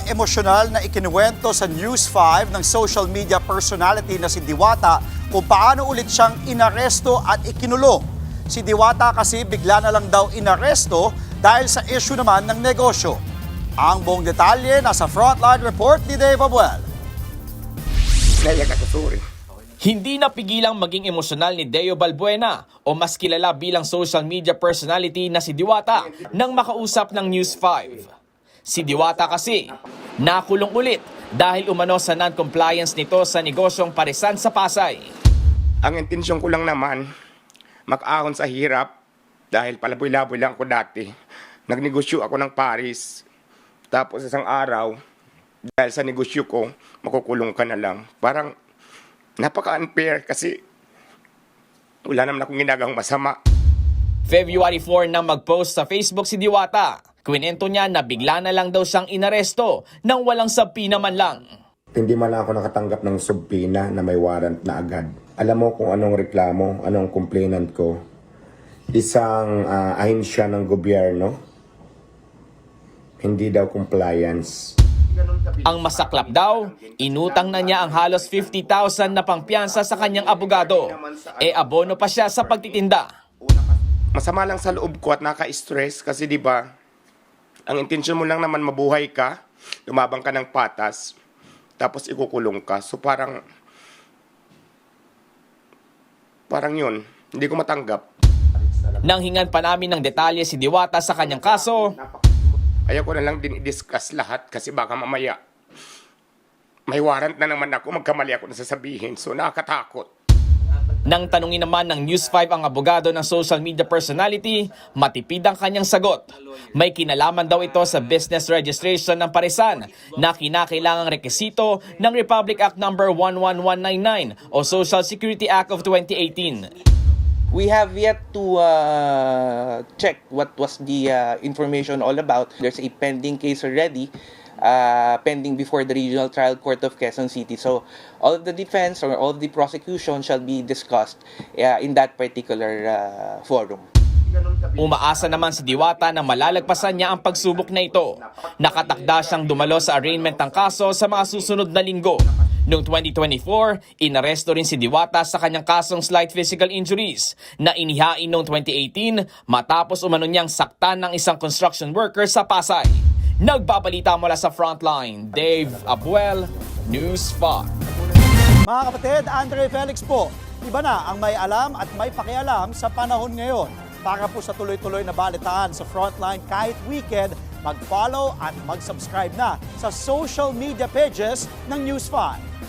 emosyonal na ikinuwento sa News 5 ng social media personality na si Diwata kung paano ulit siyang inaresto at ikinulong. Si Diwata kasi bigla na lang daw inaresto dahil sa issue naman ng negosyo. Ang buong detalye nasa Frontline Report ni Dave Abuel. Naiyak ako, sorry. Hindi napigilang maging emosyonal ni Deo Balbuena o mas kilala bilang social media personality na si Diwata nang makausap ng News 5. Si Diwata kasi nakulong ulit dahil umano sa non-compliance nito sa negosyong Parisan sa Pasay. Ang intensyon ko lang naman, makaahon sa hirap dahil palaboy-laboy lang ako dati. Nagnegosyo ako ng Paris. Tapos isang araw, dahil sa negosyo ko, makukulong ka na lang. Parang napaka-unfair kasi wala naman akong ginagawang masama. February 4 nang mag-post sa Facebook si Diwata. Kwinento niya na bigla na lang daw siyang inaresto nang walang sabpina man lang. Hindi man lang ako nakatanggap ng subpina na may warrant na agad. Alam mo kung anong reklamo, anong complainant ko? Isang ahensya ng gobyerno, hindi daw compliance. Ang masaklap daw, inutang na niya ang halos 50,000 na pangpiyansa sa kanyang abogado. E abono pa siya sa pagtitinda. Masama lang sa loob ko at naka-stress kasi di ba, ang intensyon mo lang naman mabuhay ka, lumabang ka ng patas, tapos ikukulong ka. So parang yun, hindi ko matanggap. Nang hingan pa namin ng detalye si Diwata sa kanyang kaso, Ayaw ko na lang din i-discuss lahat kasi baka mamaya may warrant na naman ako, magkamali ako na sasabihin. So nakakatakot. nang tanungin naman ng News 5 ang abogado ng social media personality, matipid ang kanyang sagot. May kinalaman daw ito sa business registration ng Parisan na kinakailangang rekisito ng Republic Act No. 11199 o Social Security Act of 2018. We have yet to check what was the information all about. There's a pending case already, pending before the Regional Trial Court of Quezon City. So all of the defense or all of the prosecution shall be discussed in that particular forum. Umaasa naman si Diwata na malalagpasan niya ang pagsubok na ito. Nakatakda siyang dumalo sa arraignment ng kaso sa mga susunod na linggo. Noong 2024, inaresto rin si Diwata sa kanyang kasong slight physical injuries na inihain noong 2018 matapos umano niyang saktan ng isang construction worker sa Pasay. Nagbabalita mula sa Frontline, Dave Abuel, News 5. Mga kapatid, Andre Felix po, iba na ang may alam at may pakialam sa panahon ngayon. Para po sa tuloy-tuloy na balitaan sa Frontline kahit weekend, mag-follow at mag-subscribe na sa social media pages ng News 5.